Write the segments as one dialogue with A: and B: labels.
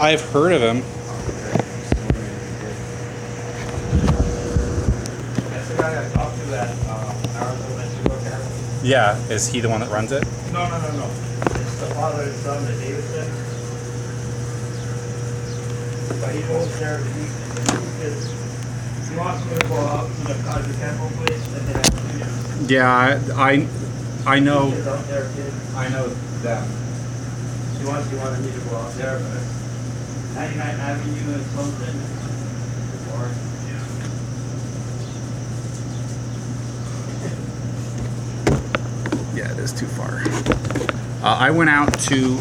A: I've heard of him.
B: That's the guy I talked to at Arizona Judo Academy.
A: Yeah, is he the one that runs it?
B: No. It's the father and son, the Davidson. But he goes there every week. He wants me to go out to the Cactus Campo place and they have studios.
A: Yeah, I know.
B: Kids out there, kid.
A: I know them.
B: He wanted me to go out there, but 99 Avenue is closed in. Or,
A: Yeah, it is too far. I went out to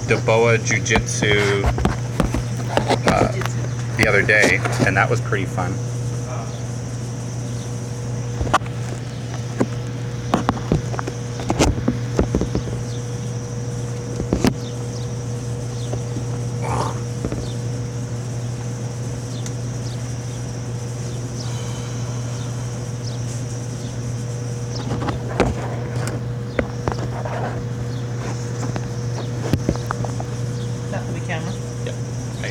A: the Boa Jiu-Jitsu the other day, and that was pretty fun.
C: That for the camera.
A: Yep. Hey.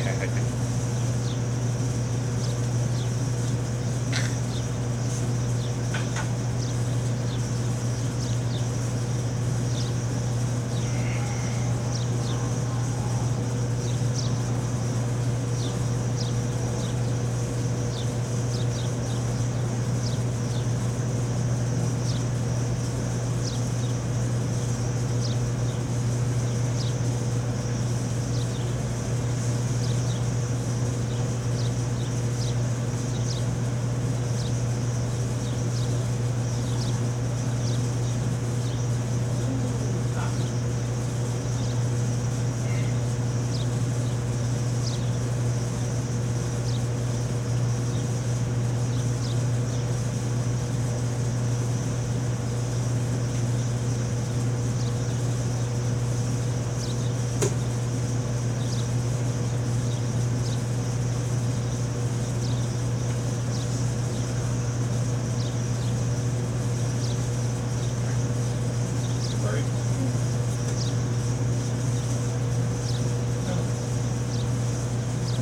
A: Sorry.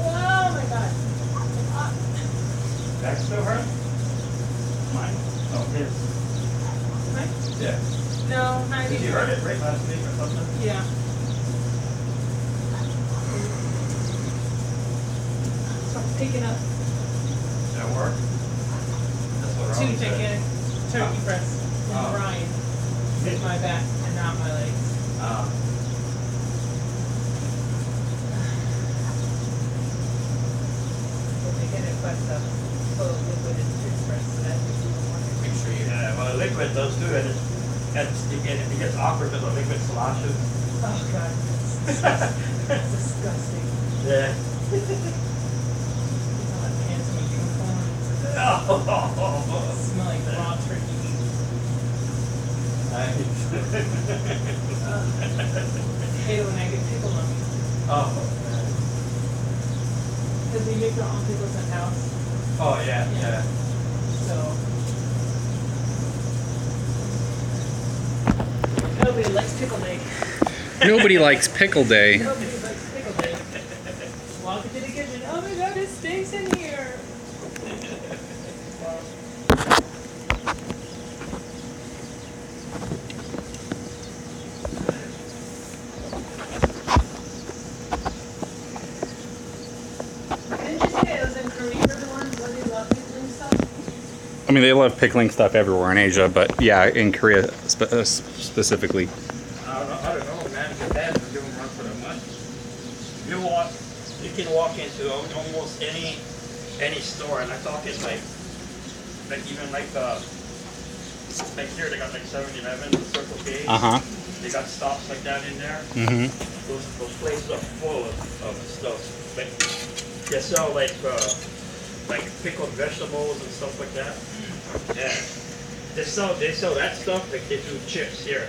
C: Oh my god.
B: Back still hurt? Mine? Oh, his.
C: Mine?
B: Yeah.
C: No, I
B: Did you hurt it right last week or something?
C: Yeah. So I'm picking up
B: Did it work? That's what
C: two
B: Robbie said.
C: chicken turkey breasts in
B: Oh.
C: Ryan. Hit my back and not my legs. But they get it quite up. Full of liquid and toothbrush, so that makes it more.
B: Make sure you have, well, the liquid does too, and it gets awkward because the liquid sloshes.
C: Oh god. That's disgusting.
B: Yeah.
C: My pants and my uniform. Smell like raw turkey meat. I hate it when I get pickle on me.
B: Oh.
C: Because we make our own pickles in house.
B: Oh, yeah.
C: So nobody likes pickle day.
A: Nobody likes pickle day.
C: Nobody likes pickle day. Walk into the kitchen. Oh my god, it stinks in here. Didn't you say it was in Korea the ones where they love pickling stuff?
A: I mean, they love pickling stuff everywhere in Asia, but yeah, in Korea specifically.
B: I don't know, man. Japan is doing one for the month. You can walk into almost any store, and I talk it like even like here they got like 7-Eleven, Circle K. They got stops like that in there. Those places are full of stuff. Like they sell like pickled vegetables and stuff like that. Yeah. They sell that stuff like they do chips here.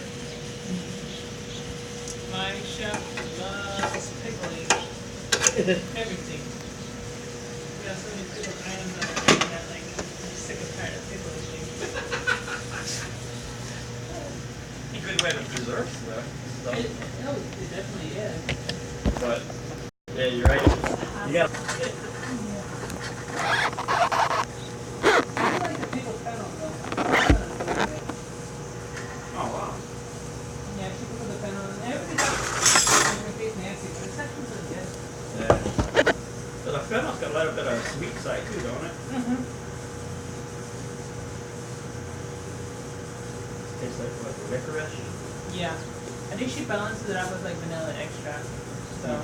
C: My chef loves pickling everything. We have so many pickled items that like I'm sick and tired of pickling things.
B: A good way to preserve stuff.
C: It definitely is.
B: But Yeah.
C: I like the people panel though.
B: Oh wow.
C: Yeah, she put the panel on. Everything Nancy, but the sections are good.
B: Yeah. So the fennel's got a little bit of sweet side too, don't it?
C: Mm-hmm.
B: Tastes like what, licorice?
C: Yeah. I think she balances it out with like vanilla extract. So.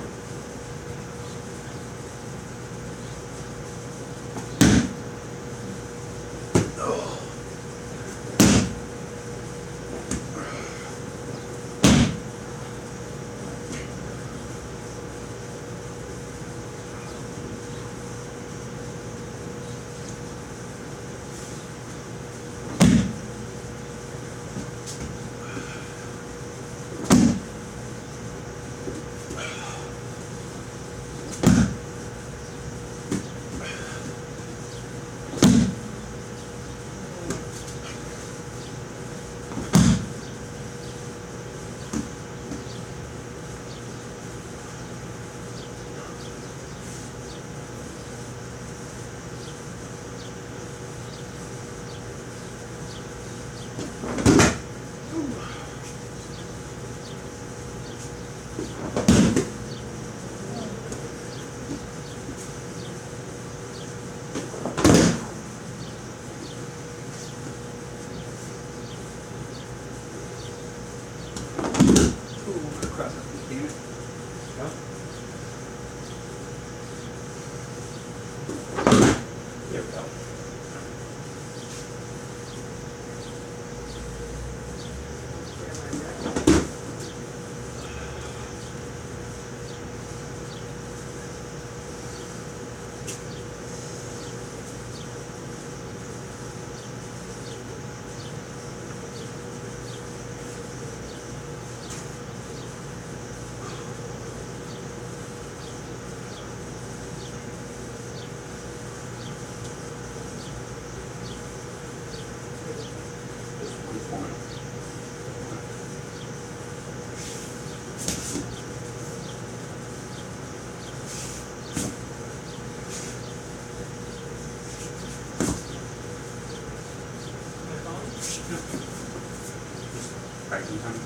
B: There we go.
A: Pricing time.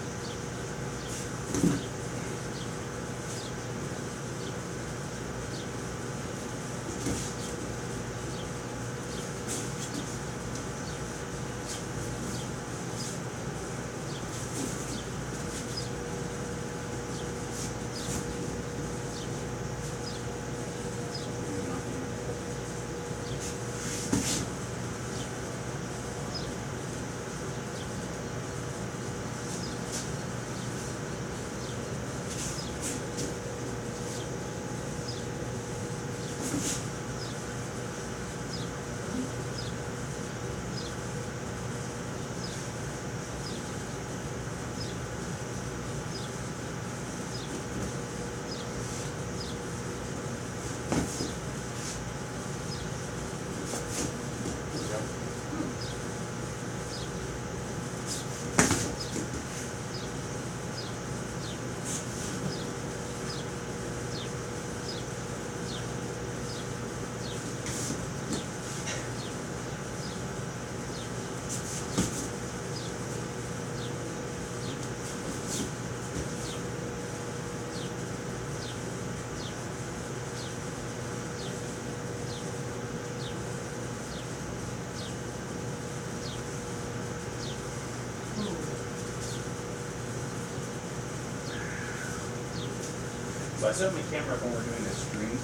A: So I set up my camera when we're doing this stream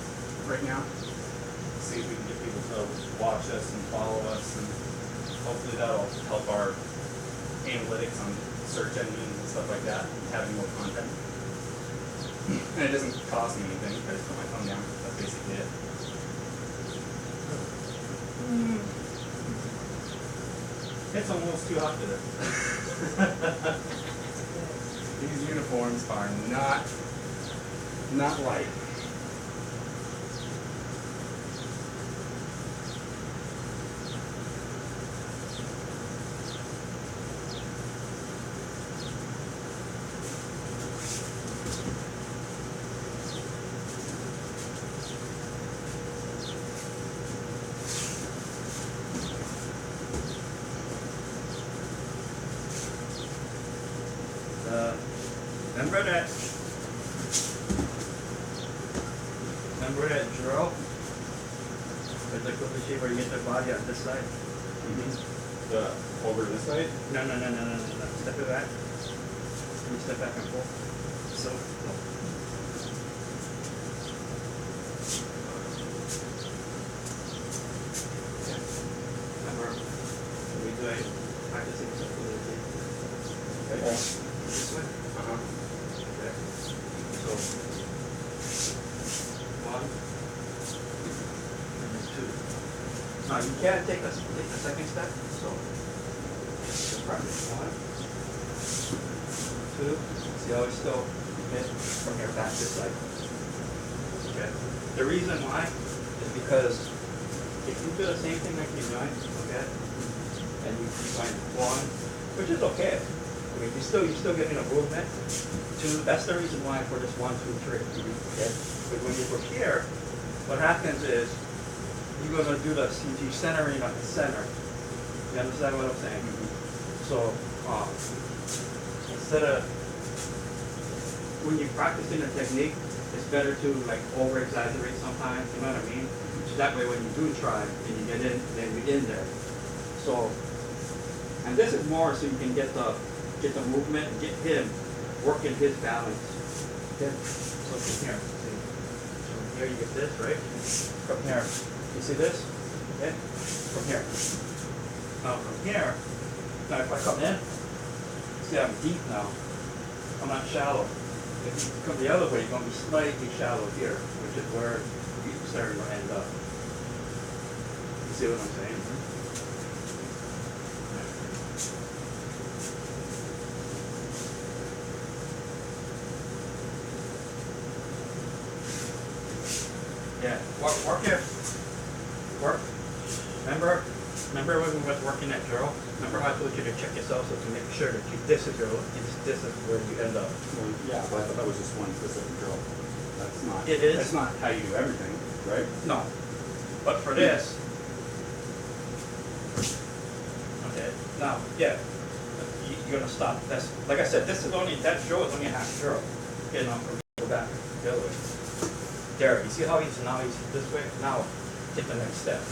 A: right now. See if we can get people to watch us and follow us, and hopefully that'll help our analytics on search engines and stuff like that, having more content. And it doesn't cost me anything. I just put my phone down. That's basically it. It's almost too hot today. These uniforms are not light.
B: that? Remember that drill? With the cookie shape where you get the body on this side?
A: The over this side?
B: No. Step it back. Can you step back and pull? So. Yeah. Remember, we do it practicing something like this.
A: Okay.
B: This way. Okay. So, 1, and then 2. Now you can't take the second step, so just practice 1, 2. See how it's still hit from here back this side. Okay. The reason why is because if you do the same thing like you're doing, okay, and you find 1, which is okay. I mean, you're still getting a movement. 2, that's the reason why for this 1, 2, 3. Okay. But when you're here, what happens is you're gonna do the CG centering at the center. You understand what I'm saying? So instead of when you're practicing a technique, it's better to like over exaggerate sometimes. You know what I mean? So that way, when you do try and you get in, then you're in there. So, and this is more so you can get the movement and get him working his balance. Okay. So from here, see. So from here you get this, right? From here, you see this? Okay. From here. Now from here, now if I come in, see I'm deep now. I'm not shallow. If you come the other way, you're going to be slightly shallow here, which is where you're starting to end up. You see what I'm saying? Yeah, work here. Work. Remember when we was working at drill? Remember how I told you to check yourself so to make sure that this is where you end up.
A: Well, yeah, but I thought that was just one specific drill. That's not.
B: It is.
A: That's not how you do everything, right?
B: No. But for this, okay. Now, yeah, you're gonna stop. That's like I said. That drill is only a half drill. Okay, now go back the other way. There. You see how he's this way. Now, take the next step.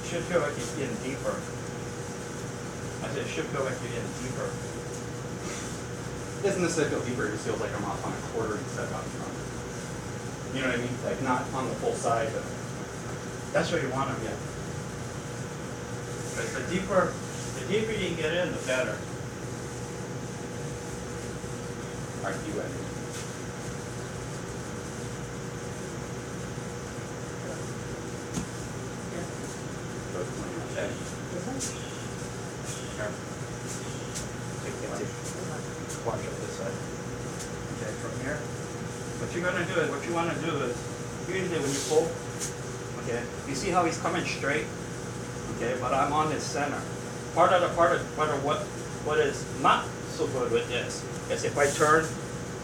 B: Should feel like you're getting deeper. I said it should feel like you're getting deeper.
A: Doesn't necessarily feel deeper, it just feels like I'm off on a quarter instead of out front. You know what I mean? Like not on the full side, but
B: That's where you want to get. But the deeper you can get in, the better.
A: alright, you ready?
B: Okay. Here. Watch up this side. Okay, from here. What you're gonna do is, what you want to do is, usually when you pull, okay, you see how he's coming straight, okay, but I'm on his center. Part of what is not so good with this is if I turn,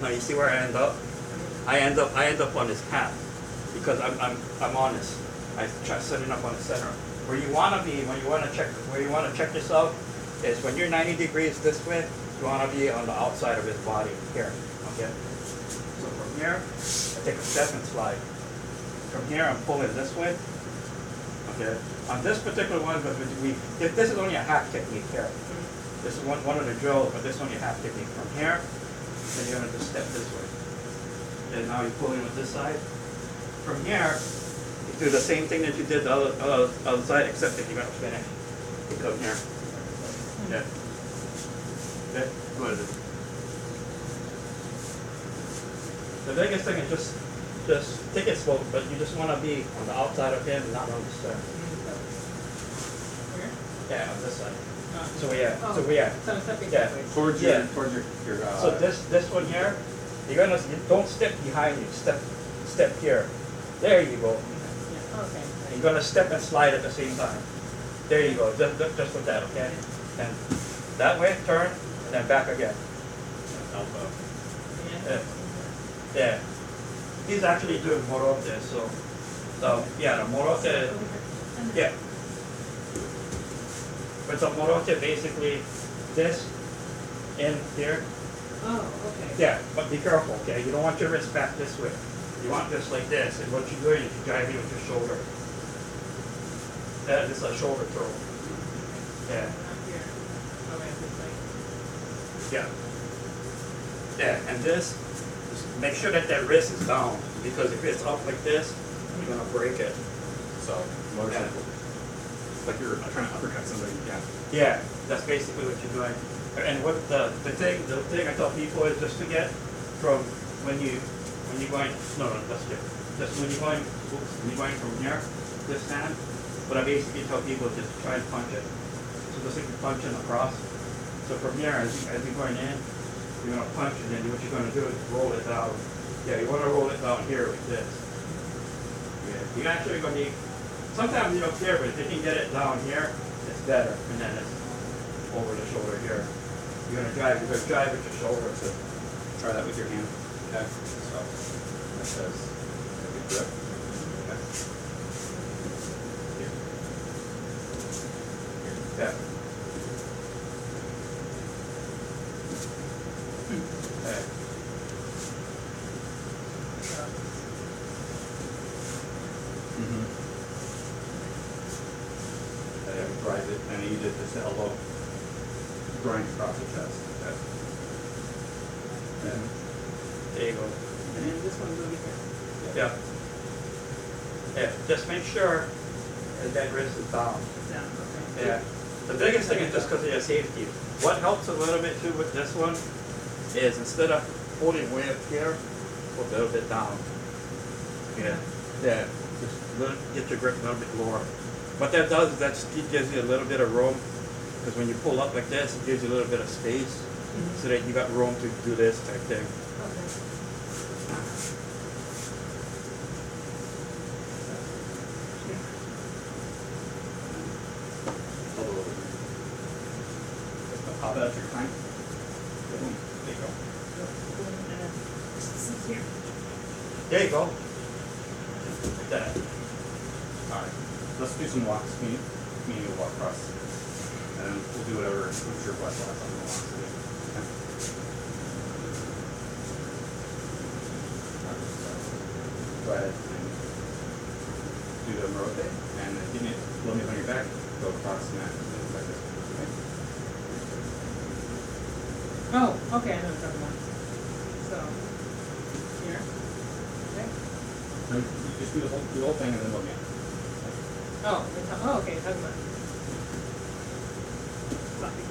B: now you see where I end up? I end up on his cap because I'm on this. I try setting up on the center. Where you want to be, where you want to check yourself, is when you're 90 degrees this way, you want to be on the outside of his body here. Okay. So from here, I take a step and slide. From here, I'm pulling this way. Okay. On this particular one, but this is only a half technique here. This is one of the drills, but this is only a half technique. From here, then you're gonna just step this way. And now you're pulling with this side. From here, you do the same thing that you did the other side, except if you're gonna finish. You come here. Yeah. Okay. Good. The biggest thing is just take it slow, but you just want to be on the outside of him, not on the center.
C: Where?
B: Yeah, on this side.
C: Oh.
B: So yeah,
C: Oh.
B: so yeah.
C: So I'm stepping
B: Yeah.
C: sideways.
A: Towards
B: Yeah.
A: your
B: So this one here, you don't step behind you. Step here. There you go.
C: Yeah, okay.
B: You're gonna step and slide at the same time. There you go, just with that, okay? And that way, turn, and then back again.
A: Elbow.
C: Yeah.
B: Yeah. He's actually doing morote, so yeah, the morote, yeah. But the morote basically this in here.
C: Oh, okay.
B: Yeah, but be careful, okay? You don't want your wrist back this way. You want this like this, and what you're doing is you're driving with your shoulder. That is a shoulder throw. Yeah.
C: Not here. Okay, this way.
B: Yeah. Yeah, and this, just make sure that that wrist is down, because if it's up like this, you're gonna break it.
A: So, motorcycle. Like you're trying to uppercut somebody. Yeah.
B: Yeah, that's basically what you're doing. And what the thing I tell people is just to get from when you're going, no, that's good. Just when you're going from here, this hand, what I basically tell people is just try and punch it. So just like you're punching across. So from here, as you're going in, you're gonna punch, and then what you're gonna do is roll it down. Yeah, you wanna roll it down here like this. Yeah, you're actually gonna need, sometimes you don't care, but if you can get it down here, it's better, and then it's over the shoulder here. You're gonna drive with your shoulder. So
A: Try that with your hand. Okay. So that says a good grip. Okay. Here. Here.
B: yeah. Okay.
A: Mm-hmm. And then drive it, and you did this elbow grind across the chest. Okay. And
B: There you go.
C: And then this one's over here.
B: Yeah. Yeah, just make sure that wrist is down.
C: Down, okay.
B: Yeah. The biggest thing is just because of your safety. What helps a little bit too with this one is instead of holding way up here, hold a little bit down. Yeah. Yeah. Just get your grip a little bit lower. What that does is that gives you a little bit of room, because when you pull up like this, it gives you a little bit of space, so that you got room to do this type thing.
A: pop out your time. Boom. There you go.
C: Here.
B: There you go. Like that.
A: Alright. Let's do some walks. Me and you'll walk across. And then we'll do whatever I'm sure Wes will have something to walk to do. Okay. Go ahead and do the rotate, and then give me blow me on your back, go across the mat, and like this. Okay?
C: Oh, okay, I know what you're talking about. So, here. Okay.
A: No, you just do the whole thing and then blow me on.
C: Oh, okay, talking about. Fluffy.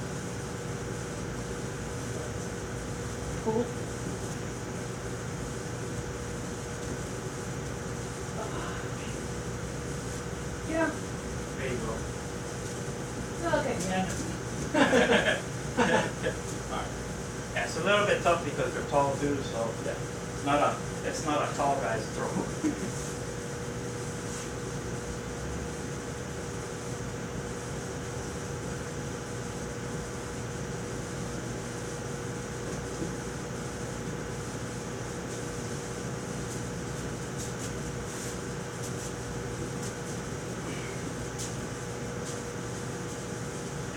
C: Cool. Yeah.
B: There you go.
C: Okay. Yeah.
A: Alright.
B: Yeah, it's a little bit tough because they're tall dudes, so yeah, it's not a tall guy's throw.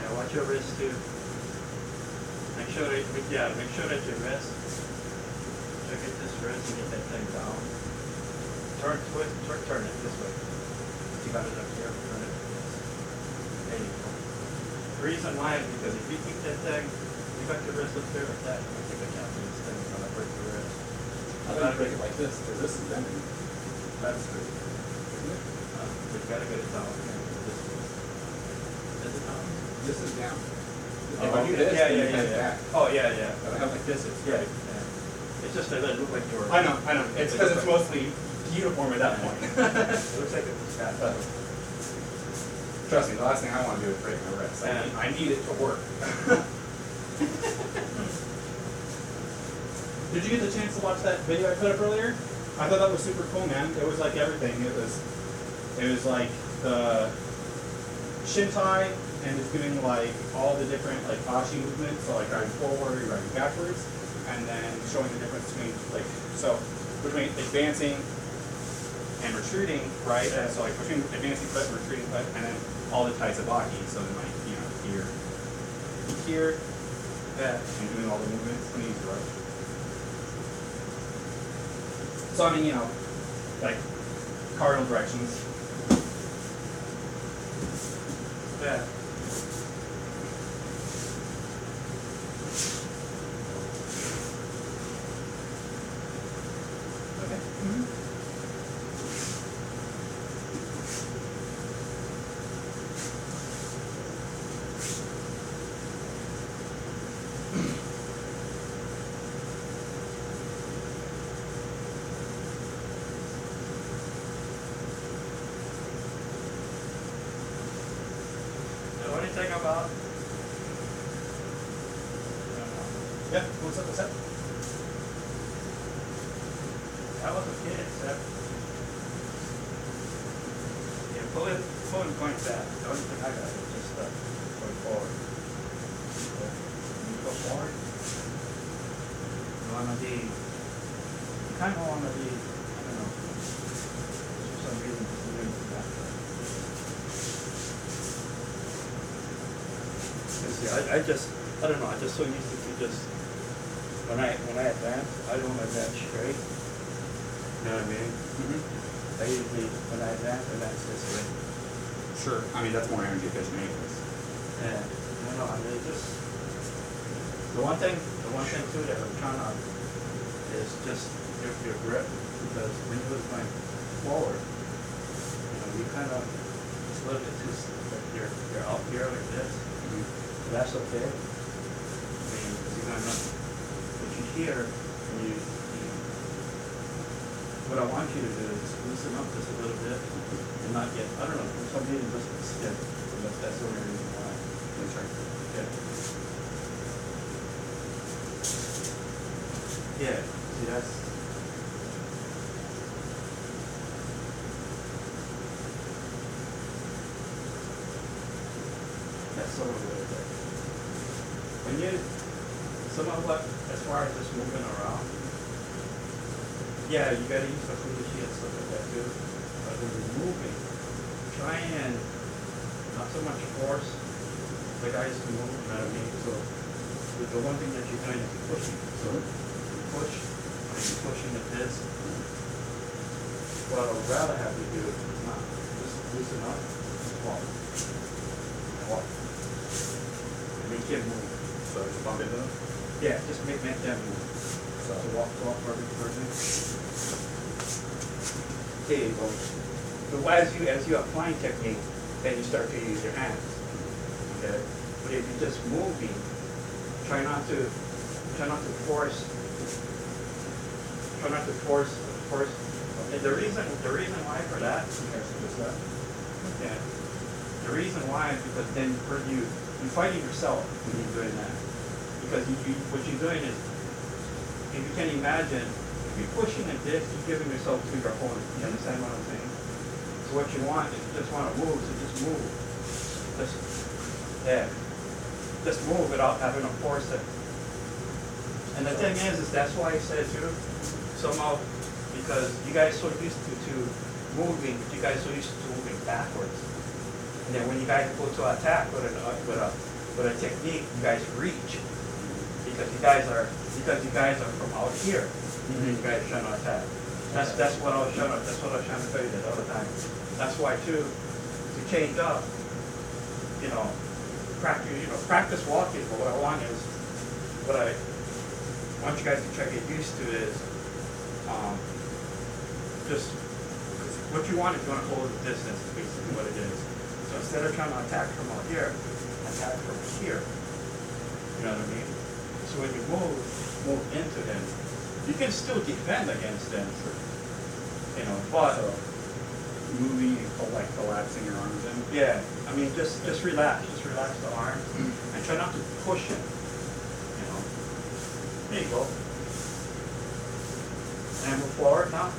B: Yeah, watch your wrist too. Make sure that your wrist, so get this wrist and get that thing down. Turn it this way. You got it up here, turn it. There you go. The reason why is because if you keep that thing, you got your wrist up there like that, you're gonna take a chance of this thing, it's gonna break your wrist.
A: How about you break it like this? Because this is bending. That's good.
B: But you gotta get it down. This way. Is it down?
A: This is down.
B: Oh,
A: If I do this, then you bend
B: yeah.
A: back.
B: Oh, yeah.
A: If I have like this, it's
B: Yeah.
A: great.
B: It's just that it look like you're.
A: I know. It's because it's mostly uniform at that point.
B: It looks like it's got that.
A: Trust me, the last thing I want to do is break my wrist. I need it to work.
D: Did you get the chance to watch that video I put up earlier?
A: I thought that was super cool, man. It was like everything. It was like the shin tie, and it's doing like all the different like ashi movements, so like riding forward, riding backwards, and then showing the difference between like between advancing and retreating, right? And so like between advancing foot and retreating foot, and then all the types of baki. So then like here, and doing all the movements when you use the rope. So I mean, like cardinal directions. Yeah. Okay. Mm-hmm.
B: Thing about
A: Yeah, what's up?
B: I was a kid, except pulling points back. The only thing I got is just going forward. So, when you go forward, you wanna be, you kind of wanna be, I don't know, for some reason just moving back. I don't know, I just so used to just, when I advance, I don't advance straight. You know what I mean?
A: Mm-hmm.
B: I usually, when I advance this way.
A: Sure. I mean, that's more energy efficient anyways.
B: Yeah. I mean, just, the one thing too that I'm trying to, is just your grip, because when you was going forward, you kind of, it's a little bit too, like you're up here like this. That's okay. I mean, you're gonna put you here, and what I want you to do is loosen up just a little bit, and not get, I don't know, for some reason just stiff. That's the only reason why.
A: That's right.
B: Yeah. See, that's. That's sort of what it is. When you, some of what, as far as just moving around, yeah, you gotta use the fuji and stuff like that too. But when you're moving, try and not so much force the guys to move, you know what I mean? So the one thing that you're doing is pushing. So you push, and you're pushing at this. What I would rather have you do is not just loosen up, just walk. Walk. And make him move.
A: So just bump into them?
B: Yeah, just make them move. So walk perfect. There you go. So as you applying technique, then you start to use your hands. Okay? But if you're just moving, try not to force. And the reason why for that, yeah. The reason why is because then you're fighting yourself when you're doing that. Because what you're doing is, if you can imagine, if you're pushing at this, you're giving yourself to your opponent. You understand what I'm saying? So what you want is you just want to move, so just move. Just move without having to force it. And the thing is that's why I said too, somehow, because you guys so used to moving, you guys so used to moving backwards. And then when you guys go to attack with a technique, you guys reach. Because you guys are from out here. You guys are trying to attack. That's what I was trying to tell you the other time. That's why too, to change up, practice walking, but what I want you guys to try to get used to is just what you want is you want to hold the distance, is basically what it is. So instead of trying to attack from out here, attack from here. You know what I mean? So when you move into them, you can still defend against them. But
A: moving and collapsing your arms in.
B: Yeah, I mean just relax the arms and try not to push it. There you go. And move forward now.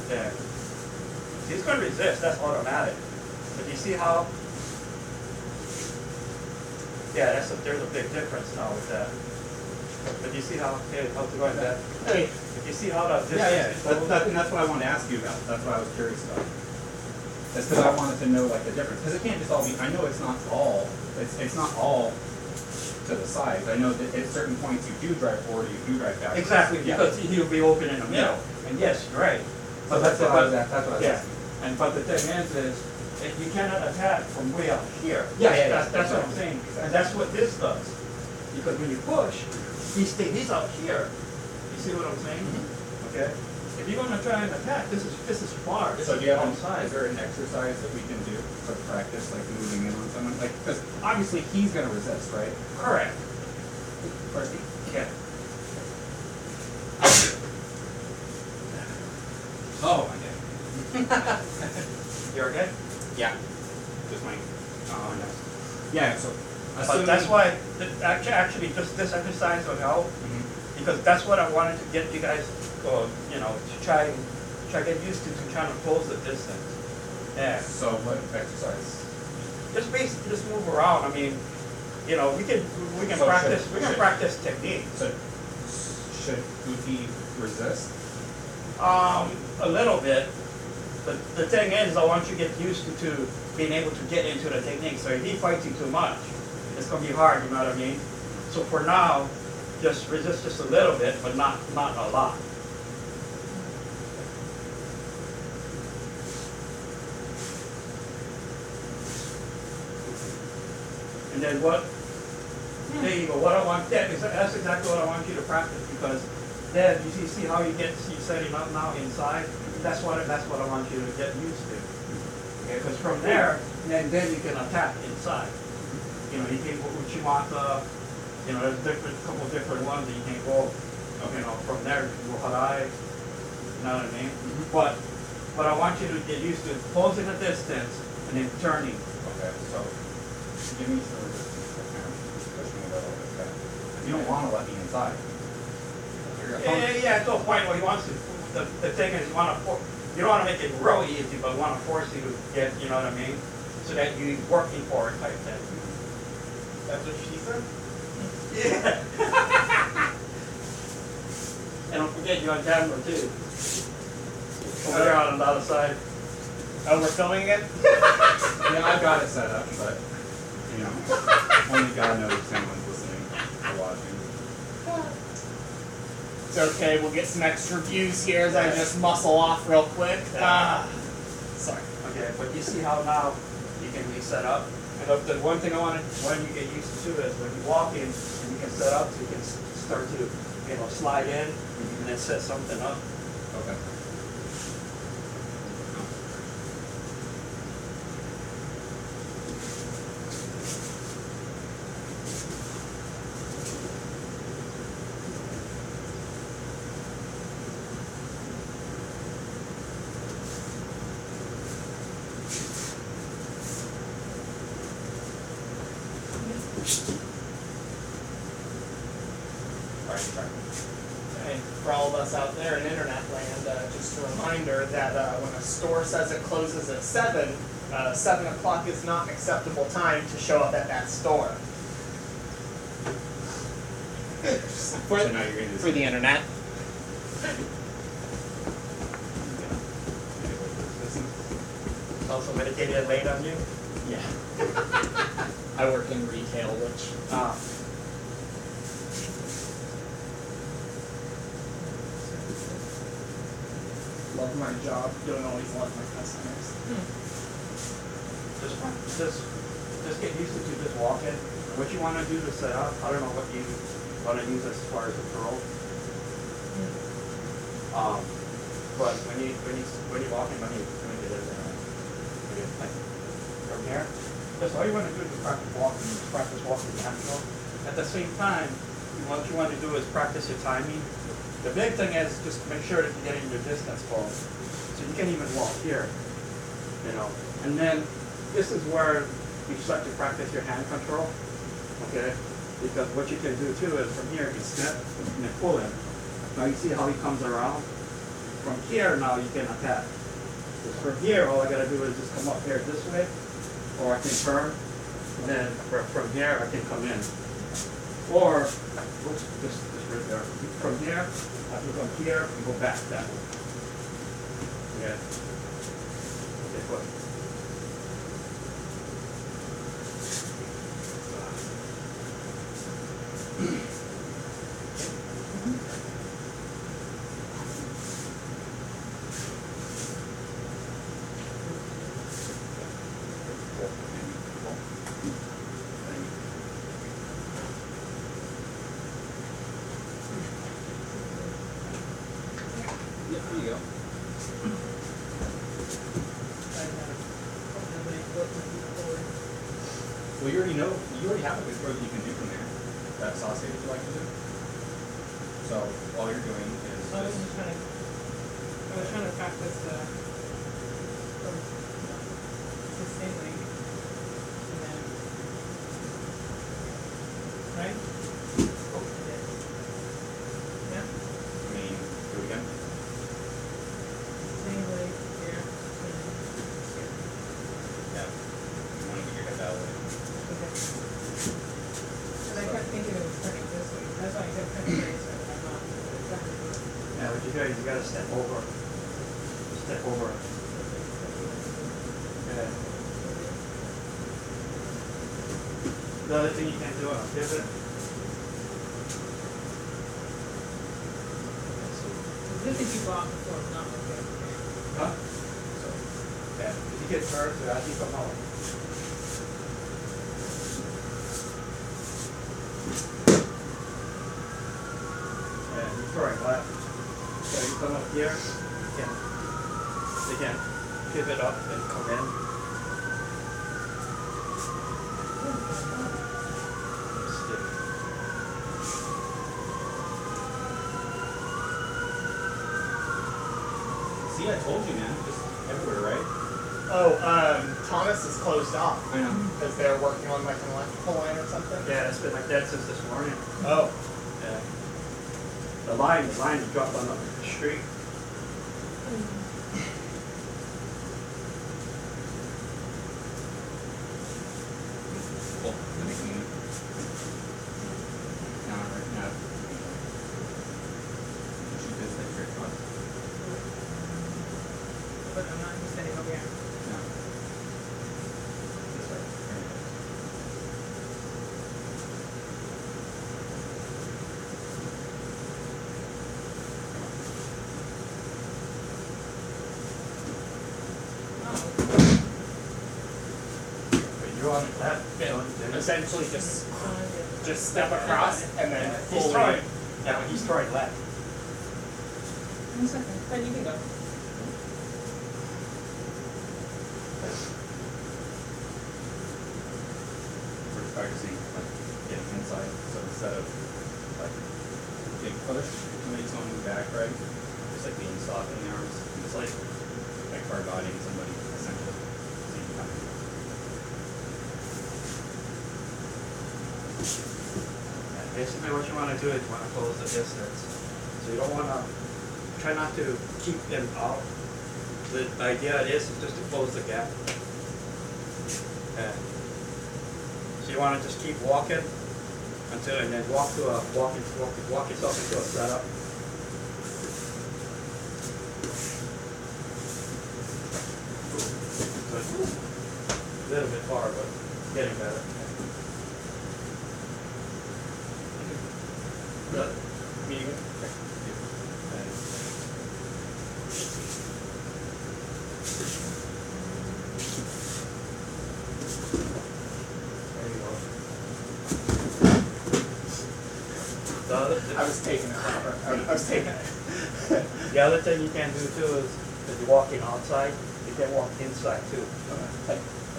B: There. He's going to resist, that's automatic. But you see how? Yeah, there's a big difference now with that. But you see how to go into that?
A: Hey.
B: If you see how the distance
A: And that's what I wanted to ask you about. That's what I was curious about. That's because I wanted to know like the difference. Because it can't just all be. I know it's not all. It's not all to the sides. I know that at certain points you do drive forward, you do drive back.
B: exactly, because he'll be open in the middle.
A: Yeah.
B: And yes, you're right.
A: So that's what I was asking.
B: And but the thing is if you cannot attack from way up here.
A: Yeah.
B: That's what I'm saying. And that's what this does. Because when you push, he's up here. You see what I'm saying?
A: Mm-hmm.
B: Okay. If you're going to try and attack, this is far. This
A: So
B: is
A: do you have
B: one side.
A: is there an exercise that we can do for practice, like moving in on someone? Like, because obviously he's going to resist, right?
B: Correct.
A: First,
B: Yeah.
A: oh my god.
B: You're okay?
A: Yeah. Just my. Yeah. So.
B: But that's why actually just this exercise will help.
A: Mhm.
B: Because that's what I wanted to get you guys, to try get used to trying to close the distance. Yeah.
A: So what exercise?
B: Just basically just move around. I mean, we can
A: So
B: practice.
A: should-
B: We can
A: should-
B: practice technique.
A: So should he resist?
B: A little bit. But the thing is, I want you to get used to being able to get into the technique. So if he fights you too much, it's gonna be hard. You know what I mean? So for now, just resist just a little bit, but not a lot. And then what? There you go. What I want that's exactly what I want you to practice, because then you see how you setting up now inside. That's what I want you to get used to. Okay, because from there, then you can attack inside. You can Uchimata. There's couple different ones that you can go. From there you can go Harai. You know what I mean?
A: Mm-hmm.
B: But what I want you to get used to is closing the distance and then turning.
A: Okay. So give me some resistance right now. Just push me a little bit. Okay. You don't want to let me inside.
B: Yeah, to a point where he wants to. The thing is, you don't want to make it real easy, but want to force you to get, you know what I mean? So that you're working for it type thing.
C: That's what she said?
B: Yeah. And don't forget, you're on camera too. Over there on the other side.
C: Oh, we're filming again?
A: Yeah, I've got it set up, but only God knows if anyone's listening or watching.
C: It's okay, we'll get some extra views here as I just muscle off real quick. Sorry.
B: Okay, but you see how now you can reset up? And the one thing I want you to get used to is when you walk in and you can set up, so you can start to, slide in and then set something up.
A: Okay.
C: And for all of us out there in internet land, just a reminder that when a store says it closes at 7, 7 o'clock is not an acceptable time to show up at that store.
A: So now you're going to
C: For the internet.
B: Also meditated late on you?
C: Yeah. I work in retail, which love my job, don't always love my customers.
B: Just get used to just walking. What you want to do to set up, I don't know what you want to use as far as a curl. But when you're walking, let me get it like from here. That's all you want to do is practice walking natural. At the same time, what you want to do is practice your timing. The big thing is just make sure that you're getting your distance close. So you can even walk here, And then this is where you start to practice your hand control. Okay?
D: Because what you can do too is from here you can snap and then pull him. Now you see how he comes around? From here now you can attack. Because from here all I gotta do is just come up here this way, or I can turn, and then from here I can come in. Or, oops, this right there. From here, I can come here and go back that way. Yeah. Okay, good.
A: There you go. Well, you already know, you already have a good throw that you can do from there. That sausage you like to do. So all you're doing is
E: I was
A: just,
E: trying to practice the same link. And then, right?
A: oh,
E: Yeah.
A: I mean, do it again.
E: Same link here. And then here.
A: Yeah. You want to get your head that way.
E: Okay. And I kept thinking it was turning this way. That's why I kept turning this way, but I'm not. Exactly.
D: Yeah, what you do is you gotta step over. Step over. Yeah. The other thing you can do on a pivot.
E: This is you bought before, not okay.
D: Huh? So, yeah, if you get hurt, so as you come out. And you're throwing left. So you come up here, you can pivot up and come in. Stick.
A: See, I told you, man. Just everywhere, right?
C: Oh, Thomas is closed off
A: I know.
C: because they're working on like an electrical line or something.
D: Yeah, it's been like that since this morning.
C: Oh,
D: Yeah. The line dropped on the street.
A: Cool. Let me see. Now, right now. Shoot this thing very close.
E: But I'm not just standing over here.
A: No. This way. There you go.
D: But you're on that.
C: essentially just step across and then
D: He's
C: fully.
D: throwing. Yeah, but he's throwing left.
E: 1 second. Then you can go.
A: We're practicing like getting inside. So instead of like big push, somebody's on the back, right? Just like being soft in the arms. It's like hard bodying somebody essentially. So you kind of
D: Yeah, basically what you want to do is you want to close the distance. So you don't want to, try not to keep them out. The idea is just to close the gap. Yeah. So you want to just keep walking until, and then walk yourself into a setup. So it's a little bit far, but getting better.
C: Meeting.
D: There you go.
C: I was taking it, Robert. I was taking it.
D: The other thing you can do too is, if you're walking outside, you can walk inside too.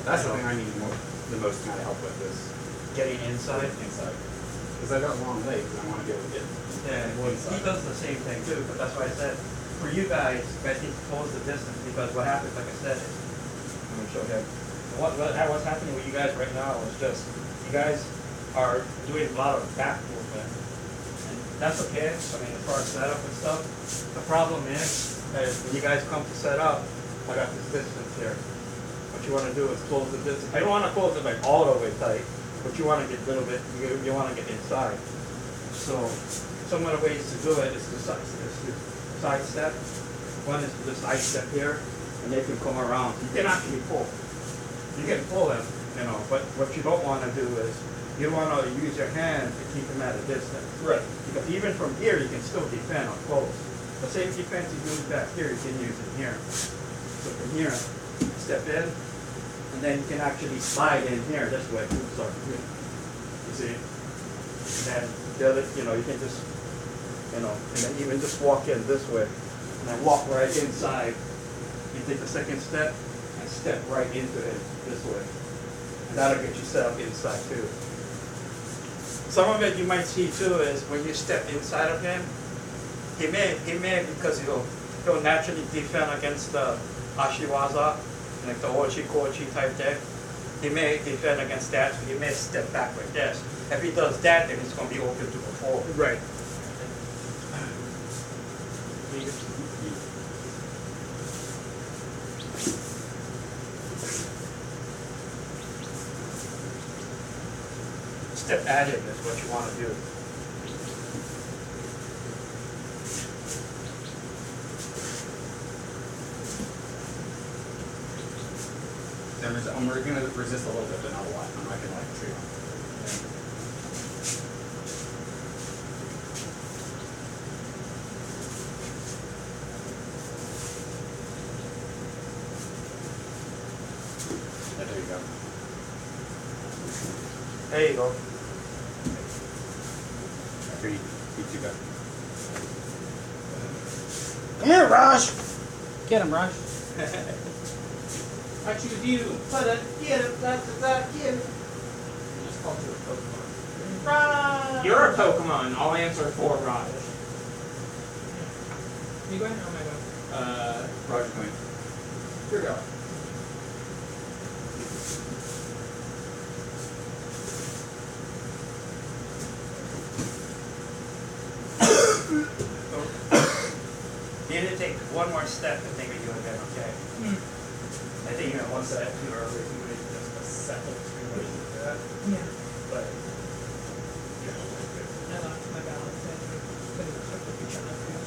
A: That's the thing I need the most amount of help with is
D: Getting inside.
A: inside. Because I got long legs and I want to be able to get
D: Yeah, well, he does the same thing too, but that's why I said, for you guys need to close the distance, because what happens, like I said, is, let me show you. What's happening with you guys right now is just, you guys
B: are doing a lot of back movement. And that's okay, I mean, as far as setup and stuff. The problem is when you guys come to set up, I got this distance here. What you want to do is close the distance. I don't want to close it like all the way tight, but you want to get a little bit, you want to get inside. So some of the ways to do it is to side step. One is to just side step here, and they can come around. You can actually pull. You can pull them, you know, but what you don't want to do is you don't want to use your hand to keep them at a distance.
C: Right.
B: Because even from here, you can still defend up close. The same defense you use back here, you can use it here. So from here, step in, and then you can actually slide in here this way. Oops, sorry. You see? And then the other, you know, you can just, you know, and then even just walk in this way, and then walk right inside. You take the second step and step right into it this way. And that'll get you set up inside too. Some of it you might see too is when you step inside of him, he may because he'll naturally defend against the Ashiwaza, like the Ochi Kochi type thing. He may defend against that, so he may step back like this. If he does that, then he's going to be open to go forward.
C: Right.
B: Step at him is what you want to do.
A: We're going to resist a little bit, but not a lot. I'm not going to like tree on. Yeah, there you go.
B: There you go.
A: After you two go.
B: Come here, Raj!
E: Get him, Rush.
C: I choose you. Get him. Get him. Just call you a Pokemon.
E: Raj!
C: You're a Pokemon. I'll answer for Raj.
E: You going? Oh my god.
A: Roger Queen.
C: Here we go.
B: You need to take one more step and think of you again, okay? I think you went one step too early.
C: You would just a second to that.
E: Yeah.
C: But
E: I lost my balance. I couldn't put the picture on the screen.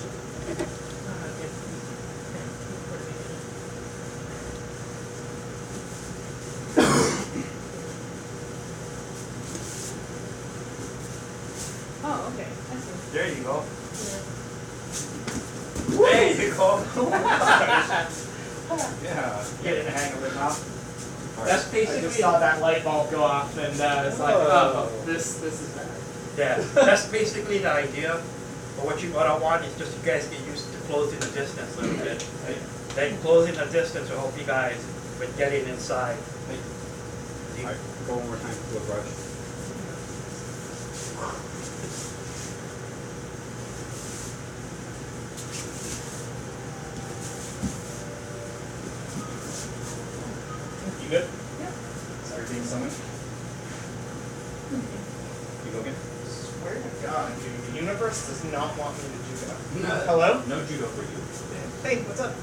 E: Oh, okay. I see.
B: There you go.
E: Yeah.
B: There you go.
A: Yeah.
B: Get in the hang of it now.
C: that's basically. I just saw that light bulb go off, and it's like, oh, this is bad.
B: Yeah, that's basically the idea. But what I want is just you guys get used to closing the distance a little bit. Right? Then closing the distance will help you guys with getting inside.
A: All right, go one more time to a brush. You good?
E: Yeah.
A: Sorry, being summoned. You go again?
C: Swear to God, dude, the universe does not want me to do that.
A: No.
C: Hello?
A: No judo for you.
C: Hey, what's up?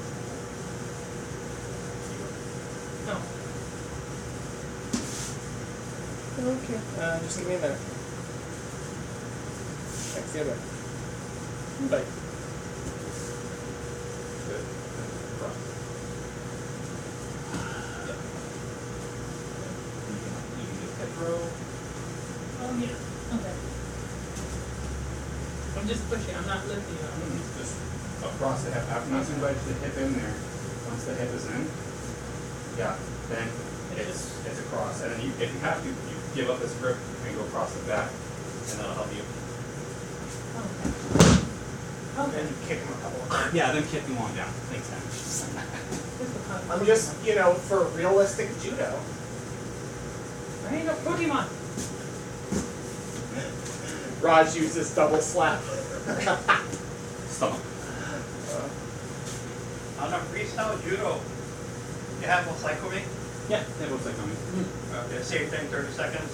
C: No. Okay. Just give me a minute. Thanks, see you later. Bye.
A: Good. Cross. Yep. You can just hip row.
E: Oh, yeah. Okay. I'm just pushing. I'm not lifting it.
A: Just across the hip. Not to wedge the hip in there. Once the hip is in, yeah, then it's across. And then you, if you have to, you give up this grip and go across the back, and that'll help you.
E: Okay.
C: And you kick him a couple of times.
A: Yeah, then kick them on down. Thanks, man.
C: I'm just, for realistic judo.
E: I ain't no Pokemon.
C: Raj uses double slap.
A: Stomach.
B: On a freestyle judo, you have Mosaikomi.
A: Yeah, it looks like coming.
B: Okay, same thing, 30 seconds.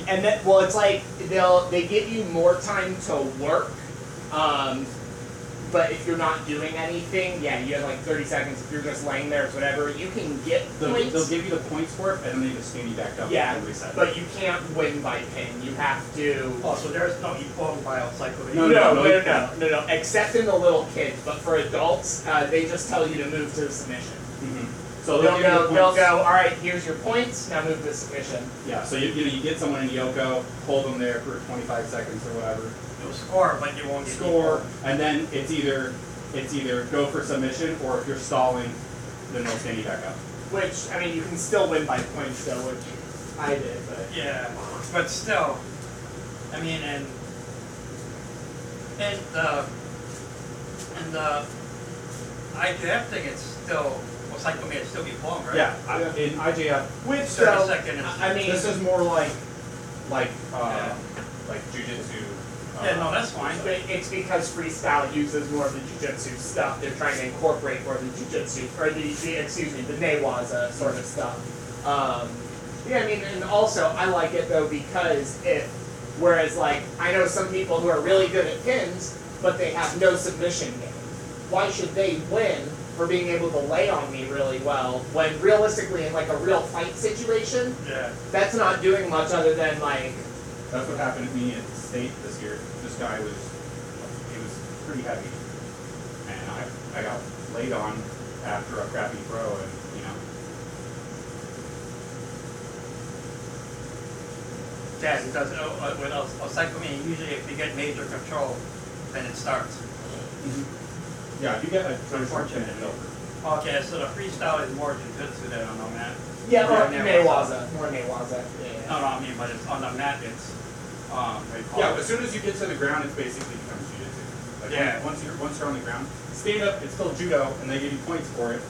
C: And then, well, it's like they give you more time to work, but if you're not doing anything, yeah, you have like 30 seconds. If you're just laying there, it's whatever. You can get points.
A: They'll give you the points for it, and then they just stand you back up.
C: Yeah,
A: and reset.
C: but you can't win by pin. You have to.
B: Oh, so there's no equal by cycle.
C: No. Except in the little kids, but for adults, they just tell you to move to the submission. So they'll go. All right, here's your points. Now move to submission.
A: Yeah. So you get someone in Yoko, hold them there for 25 seconds or whatever.
B: You'll score, but you won't get
A: Score,
B: equal.
A: and then it's either go for submission, or if you're stalling, then they'll stand you back up.
C: Which, I mean, you can still win by points, though, which I did, but...
B: Yeah, but still, I mean, and the IJF thing, it's still, well, cycle may still be plumb, right?
A: Yeah, in IJF,
C: Which,
B: 30 seconds.
C: I mean...
A: this is more like jujitsu.
B: Yeah, no, that's fine.
C: It's because freestyle uses more of the jiu-jitsu stuff. They're trying to incorporate more of the jiu-jitsu, or the newaza sort of stuff. Yeah, I mean, and also, I like it, though, because whereas, like, I know some people who are really good at pins, but they have no submission game. Why should they win for being able to lay on me really well, when realistically, in, like, a real fight situation, that's not doing much other than, like...
A: That's what happened to me at state this year. This guy was pretty heavy, and I got laid on after a crappy throw, and
B: Yeah, because with cycling, usually if you get major control, then it starts.
A: Yeah, if you get a
B: Unfortunate.
A: it's over.
B: Okay, so the freestyle is more jiu-jitsu than on the mat.
C: Yeah, or
B: newaza.
C: More newaza. Yeah.
B: No, I mean, but it's on the mat, it's,
A: Yeah, as soon as you get to the ground, it basically becomes jiu-jitsu. Like
B: Yeah.
A: Once you're on the ground, stand up. It's still judo, and they give you points for it.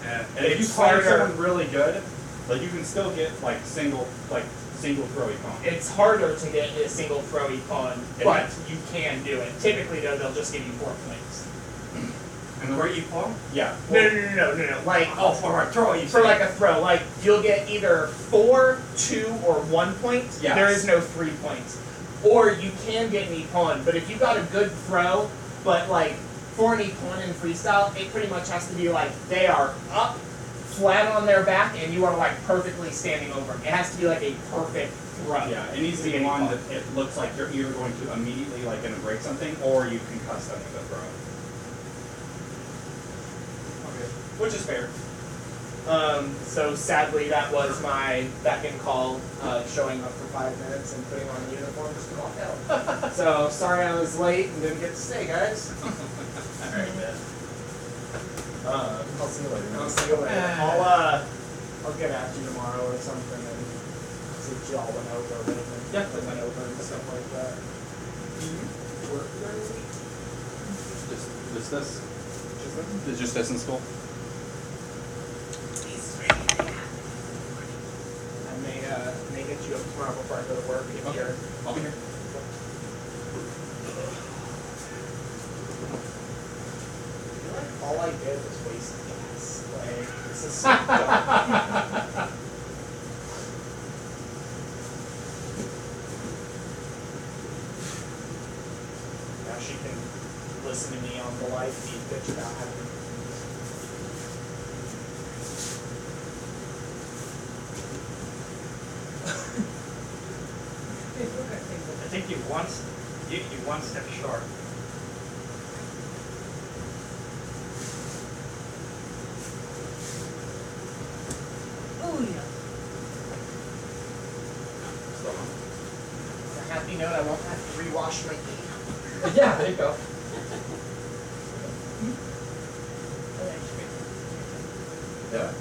B: yeah.
A: And if you
C: It's
A: find
C: harder.
A: someone really good, like you can still get like single throw econ.
C: It's harder to get a single throw econ, but you can do it. Typically, though, they'll just give you 4 points.
A: And
B: Where you fall?
A: Yeah.
C: No. Like,
B: Oh, for a throw, you
C: for
B: say.
C: like a throw, like you'll get either 4, 2, or 1 point.
A: Yes.
C: There is no 3 points. Or you can get an econ, but if you got a good throw, but like for an econ in freestyle, it pretty much has to be like they are up, flat on their back, and you are like perfectly standing over them. It has to be like a perfect throw.
A: Yeah, it needs to be one that it looks like you're either going to immediately like gonna break something, or you concuss them with a throw. Okay, which is fair.
C: So sadly, that was my beck and call, showing up for 5 minutes and putting on a uniform just to walk out. So sorry I was late and didn't get to stay, guys.
A: All right, man.
C: I'll see you later. I'll get at you tomorrow or something and see if y'all went over or anything.
A: Yeah.
C: They went over and stuff like that. Do you work during the week?
A: Just this. Just this in school.
C: I may get you up tomorrow before I go to work if you're.
A: I'll be here.
C: I feel like all I did was waste gas. Like, this is so dumb. Now she can listen to me on the live feed bitch about having.
B: I think you're one step short.
E: Oh, yeah.
C: On a happy note, I won't have to rewash my feet.
A: Yeah, there you go. Yeah.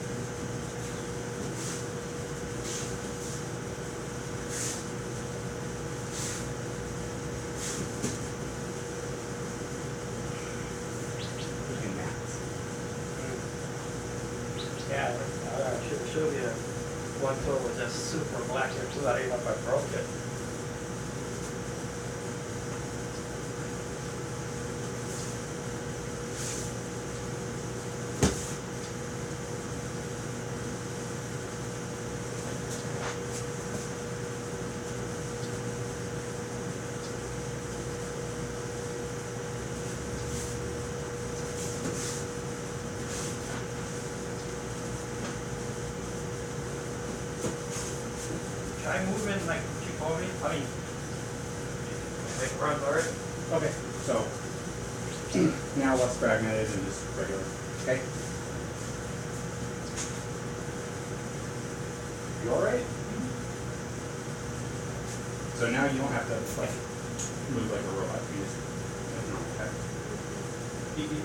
B: Yeah, should show you one toe was just super black here too. I didn't know if I broke it. I move in like Chipotle? I mean, like front door?
A: Okay, so now less fragmented and just regular. Okay. You all right? So now you don't have to like move like a robot. You just okay. Beep, beep.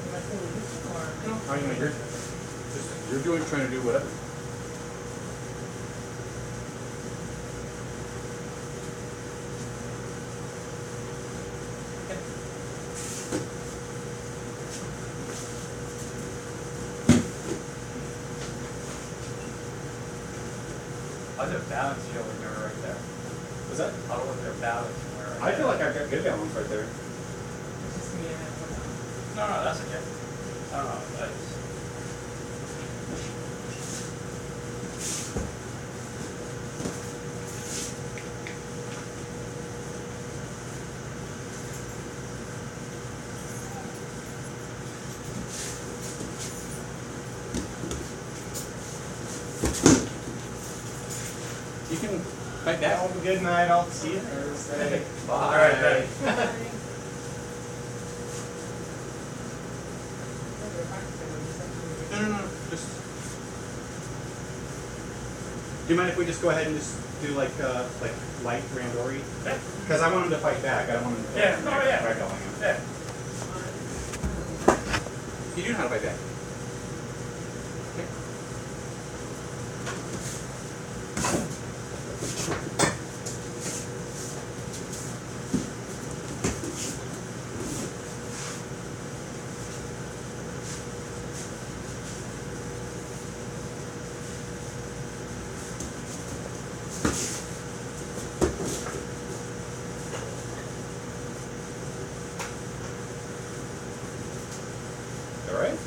E: Am I still using or?
A: No, I mean, you're doing, trying to do whatever.
B: How's their balance feel when you're right there?
A: Was that?
B: How was their balance when you're right
A: I
B: there?
A: feel like I've got good balance right there.
E: It's just me and that one.
B: No, that's okay. I don't know. That's...
A: You can fight back.
C: Have a good night. I'll see you Thursday.
B: All right, then.
A: No. Just. Do you mind if we just go ahead and just do like light randori?
B: Yeah.
A: Because I want him to fight back. I don't want him to.
B: Yeah. Oh, yeah.
A: Ragdolling him.
B: Yeah.
A: You do know how to fight back. Okay. All right.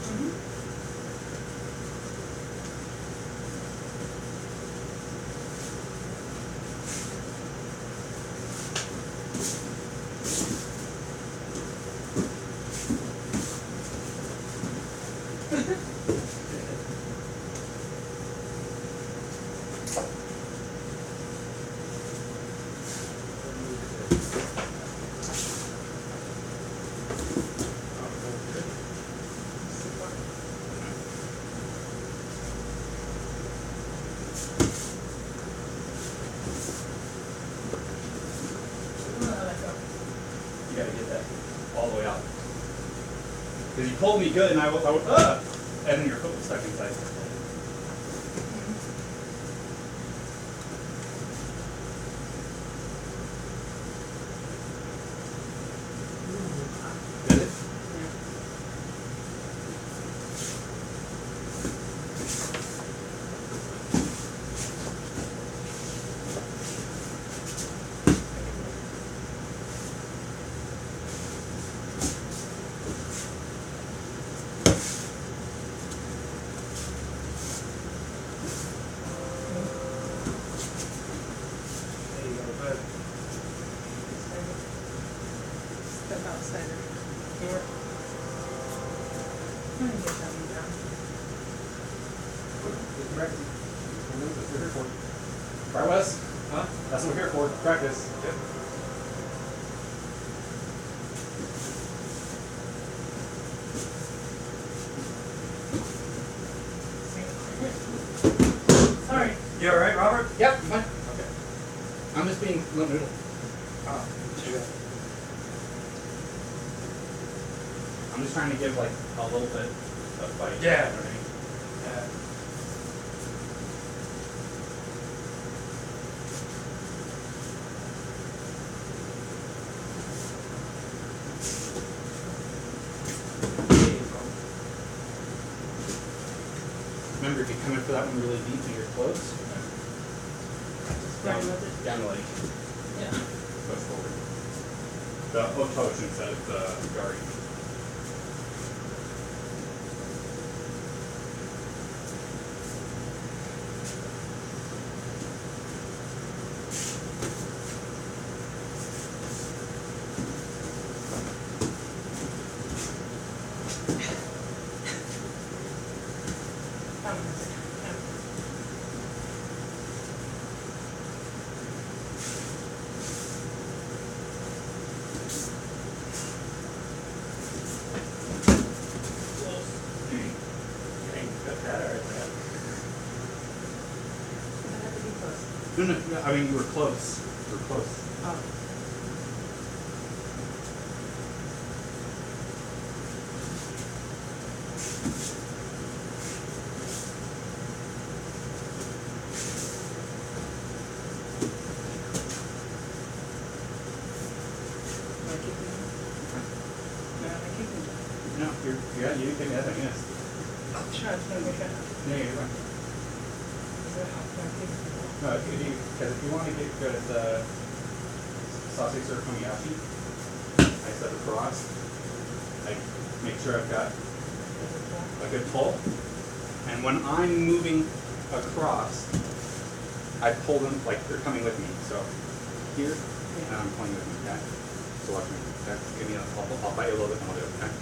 A: You gotta get that all the way out. Because you pulled me good and I went, and then your foot was stuck inside. Did it?
C: There you go. Good.
E: Step outside of here. I'm gonna get that one down.
A: Practice. That's what we're here for. Right, Wes? Huh? That's what we're here for. Practice. Yep.
E: Sorry.
B: You all right, Robert?
A: Yep, I'm fine. Okay. I'm just being limp noodle.
B: Oh,
A: I'm just trying to give like a little bit of fight.
B: Yeah.
A: You know what I mean?
B: yeah.
A: Remember, if you come in for that one really deep in your clothes,
E: Right with it.
A: down the leg,
E: Yeah.
A: go forward. The otosh instead of the gari. No, I mean, you were close. You were close.
E: Oh. Am I keeping it? No, am I keeping it?
A: No, yeah, you didn't take that thing, yes.
E: I'm trying to make it.
A: No, you're fine.
E: Is that how I'm keeping it?
A: No, because if you want to get good at the sausage surikomiyashi, I step across, I make sure I've got a good pull, and when I'm moving across, I pull them like they're coming with me. So here, and I'm pulling with me, okay? So watch me, okay? Give me I'll bite you a little bit and I'll do it, okay?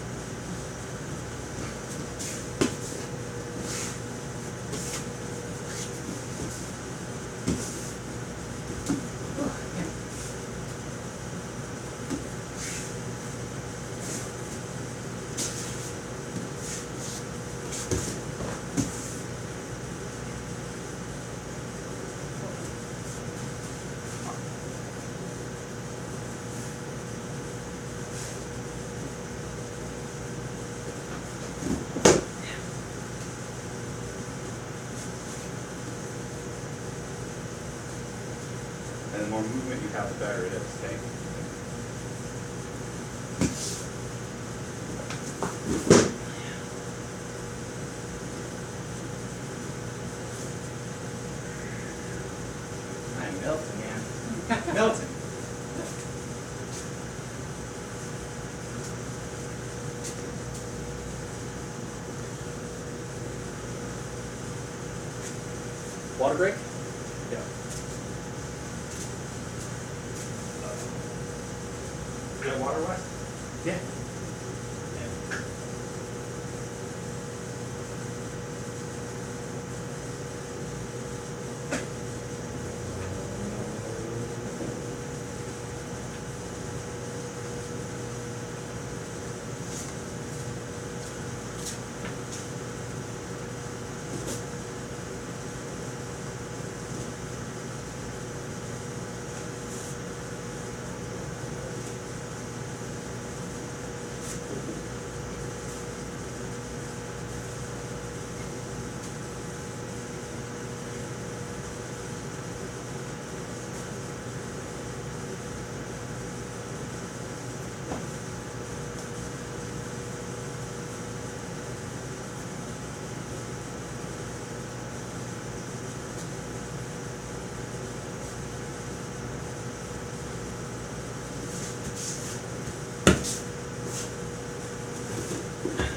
A: And the more movement you have, the better it is, okay? I'm melting, man. Melting. Water break? Yeah. You got water, Wes? Yeah.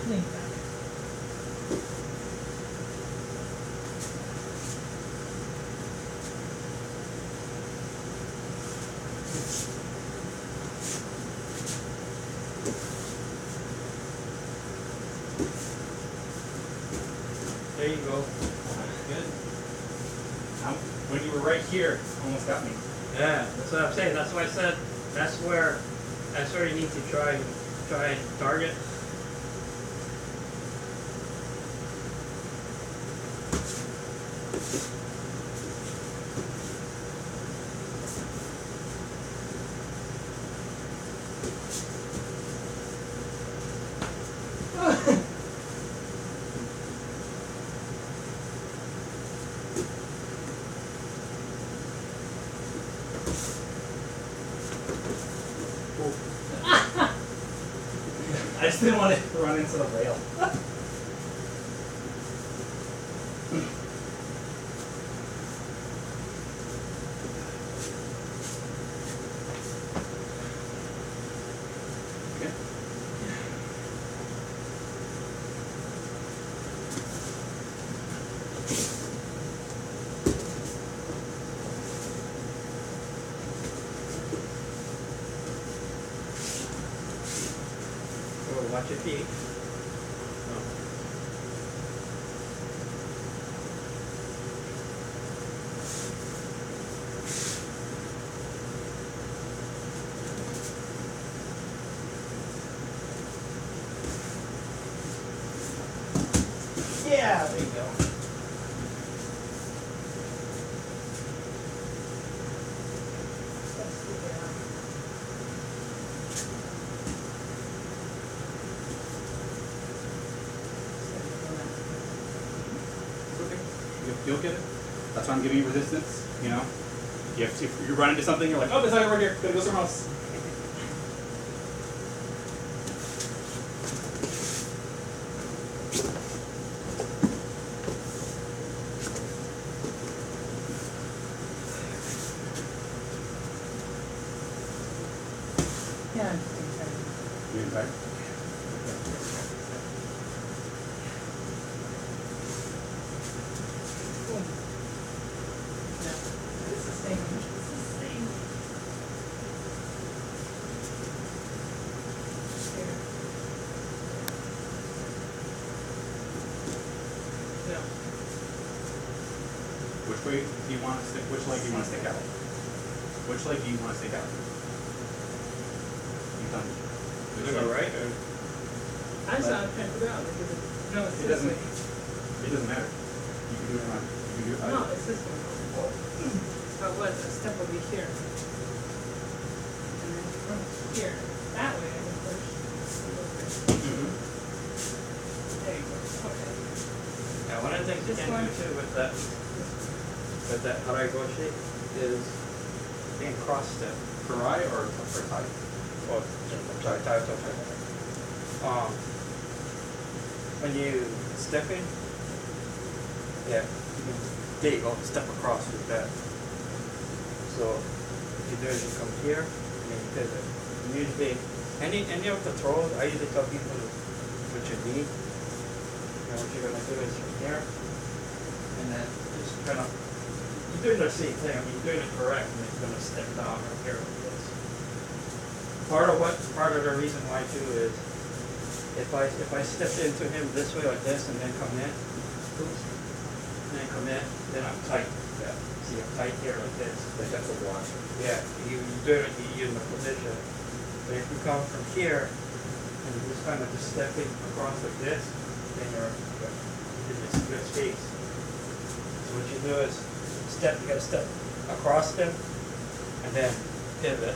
E: Lean back.
B: There you go.
A: Good. When you were right here, almost got me.
B: Yeah, that's what I'm saying. That's why I said that's where you need to try and target.
A: I just didn't want to run into the rail. Okay.
B: Oh, watch your feet.
C: Yeah, there you go.
A: you'll get it. That's why I'm giving you resistance, you know? If you run into something, you're like, oh, there's not over here, gotta go somewhere else.
E: Yeah, I'm just excited.
A: You inside?
E: Boom. No, it's the same. It's the same. Here. No.
A: Which way do you want to stick? Which leg do you want to stick out? Which leg do you want to stick out? You tell me.
B: Is
A: Which
B: it
A: leg?
B: right or?
E: I'm sorry, I'm trying to figure out because no, it's
A: It
E: this
A: doesn't.
E: way.
A: It doesn't matter. You can do it on. You can do it.
E: No, it's this one. So what? A step will be here. And then from here, that way I can push.
A: Mhm.
E: There you go. Okay.
B: Yeah, one of the things you
E: This
B: can
E: one?
B: do too with that harai goshi is being cross step.
A: Karai or Thai?
B: Oh, I'm sorry, Thai, when you step in, yeah, there you go, step across with that. So, what you do is you come here, and then you pivot. And usually, any of the throws, I usually tell people with your knee, and what you're gonna do is from here, and then just kind of, you're doing the same thing, I mean, you're doing it correct, and then you're gonna step down from here like this. Part of the reason why too is if I step into him this way like this and then come in, oops, and then come in, then I'm tight. Yeah. See, I'm tight here like this.
A: Like that's a block.
B: Yeah, you do it in the position. But if you come from here and you just kind of just stepping across like this, then you're in this good space. So what you do is you gotta step across them and then pivot.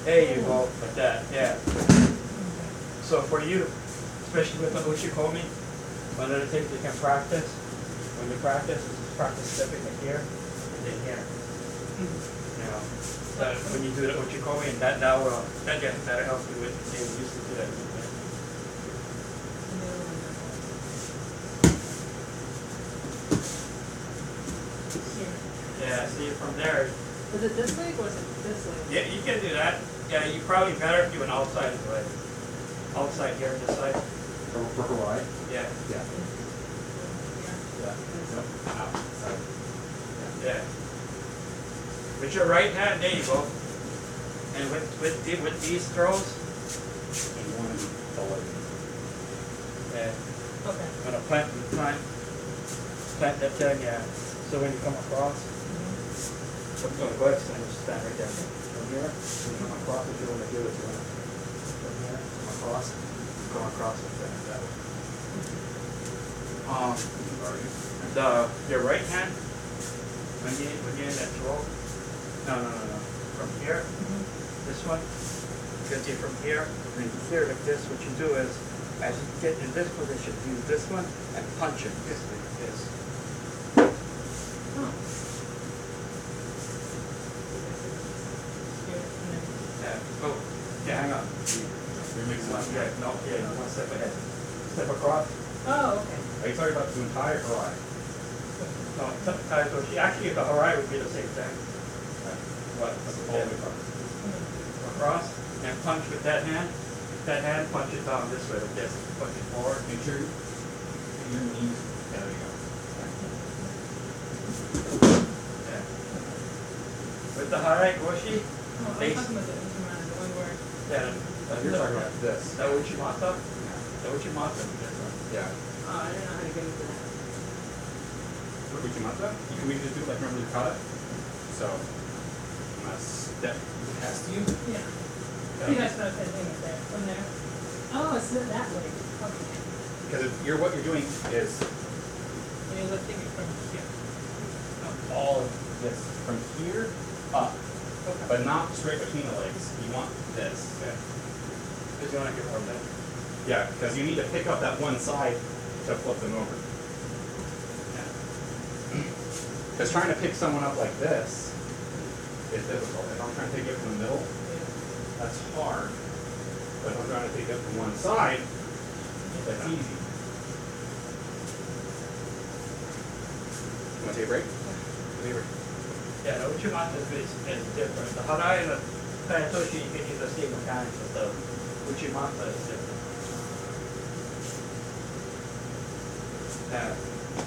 B: There you go, like that, yeah. So for you, especially with the uchikomi, one of the things you can practice, when you practice, is just practice stepping in here and then here. You know, so when you do the uchikomi, and that'll help you with getting used to that movement.
E: Here.
B: Yeah, see from there,
E: Was it this leg or was it this leg?
B: yeah, you can do that. Yeah, you probably better if you went outside the way. Outside here, this side.
A: For Hawaii?
B: Yeah.
A: Yeah.
E: Yeah.
A: Yeah. Outside.
B: Yeah. With your right hand, there you go. And with these throws,
A: And you want to be forward.
B: yeah,
E: Okay.
B: I'm gonna plant that thing, yeah. So when you come across, I'm gonna go ahead and just stand right there. From here, when you come across, what you wanna do is you wanna from here, come across like that way. Your right hand, when you're in that throw, no. From here, this one, because you're from here, and here like this, what you do is, as you get in this position, use this one and punch it this way, like this.
E: Oh. Here, and then
B: Yeah, oh, yeah, hang on.
A: You're mixing
B: One,
A: up.
B: yeah, no, yeah, one step ahead. Step across.
E: Oh, okay.
A: Are you talking about the entire Hawaii?
B: No, step Thai goshi. Actually, the harai would be the same thing. What?
A: That's the whole way across.
B: Across, and punch with that hand. That hand, punch it down this way, like this. Punch it forward.
A: Make sure your knees. Yeah, there you go.
B: Yeah. With the harai goshi,
E: Oh, I'm
B: Base.
E: talking about the Uchimata, the one where,
B: yeah.
A: You're talking about this.
B: The uchimata? The uchimata is this one.
A: Yeah.
E: oh, I don't know how to get into that.
A: What Uchimata? You can we just do like remember the kata? So I'm gonna step past you.
E: Yeah. See, that's what I was saying, right there, from there. Oh, it's not that way. Okay.
A: Because what you're doing is
E: And you're lifting it from here.
A: all of this from here up,
E: Okay.
A: but not straight between the legs. You want this.
B: Yeah. Because you want to get more length.
A: Yeah, because you need to pick up that one side to flip them over.
B: Yeah.
A: Because trying to pick someone up like this is difficult. If I'm trying to pick it from the middle, that's hard. But if I'm trying to pick it from one side, that's easy. You want to take a break? Take a break.
B: Yeah, the Uchimata is different. The Harai and the Kanetoshi, you can use the same mechanics, but the Uchimata is different.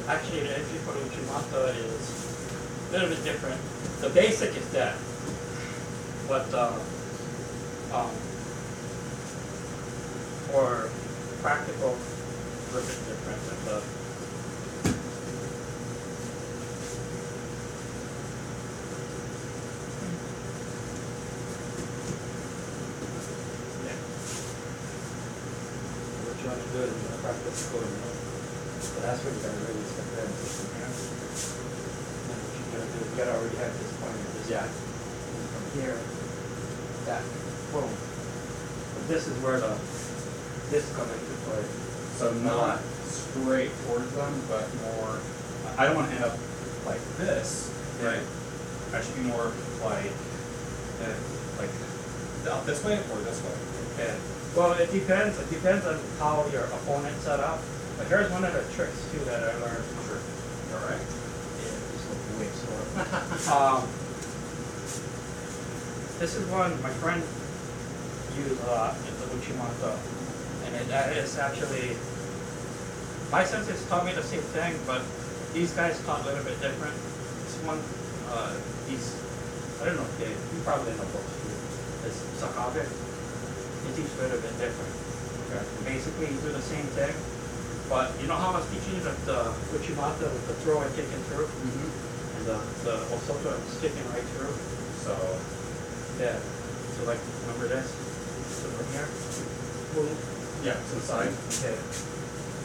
B: Actually, the entry for the Uchimata is a little bit different. The basic is that, but for practical, a little bit different with the. What you want to do is you want to practice going in. So that's what you gotta really step in. And what you gotta do is you gotta already have this pointer. This and from here, that, boom. But this is where this comes into play.
A: So not straight towards them, but more, I don't want to end up like this, right? I should be more like out this way or this way.
B: Okay. Well, it depends. It depends on how your opponent set up. But here's one of the tricks too that I learned.
A: Sure. All right.
B: Yeah, just looking way slower. This is one my friend used a lot in the Uchimata, and that is actually my senseis taught me the same thing, but these guys taught a little bit different. This one, he's I don't know if you probably know books too. This Sakabe, he teaches a little bit different.
A: Okay.
B: Basically, you do the same thing, but you know how I was teaching you that the Uchimata with the throw and kicking through, and the Osoto is sticking right through.
A: So
B: Yeah. So like, remember this? So from here, boom.
A: yeah, to the side.
B: Okay.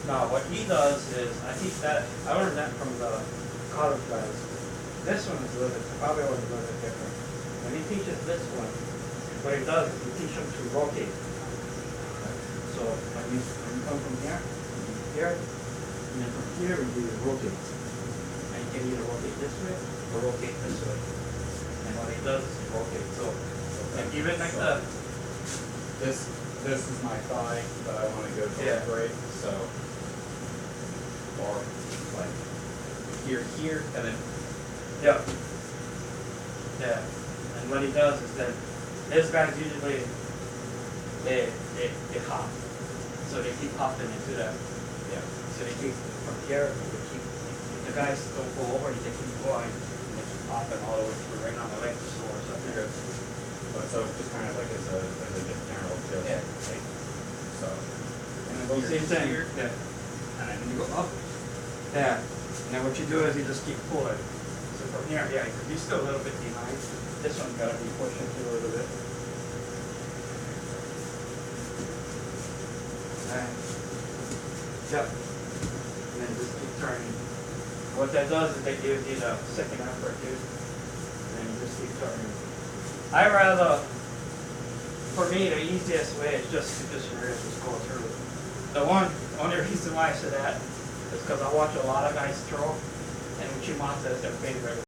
B: Now what he does is, I teach that, I learned that from the college guys. This one is a little bit, probably was a little bit different. When he teaches this one, what he does is he teaches them to rotate. So when you come from here, and then from here we do rotate. And you can either rotate this way or rotate this way. And what he does is he rotates. So, and even like the,
A: This is my thigh that I want to go to
B: Yeah.
A: break. So or like here, and then
B: yeah. Yeah. And what he does is that these guys usually they hop. So they keep hopping into that.
A: yeah.
B: So they keep from here, they keep the guys don't go over, they keep going and they keep hopping all the way through right on the length of the or something.
A: You're good. But so just kind of like as a general tip.
B: Yeah.
A: Like, so
B: And then the same thing.
A: here,
B: Yeah.
A: and then
B: And you go up. Yeah. And then what you do is you just keep pulling. So from here, yeah, because you're still a little bit behind. This one's got to be pushing through a little bit. And, yep. And then just keep turning. What that does is it gives you the second effort, dude. And then you just keep turning. I rather, for me, the easiest way is just to just go through. The only reason why I say that is because I watch a lot of guys throw, and Uchimata is their favorite.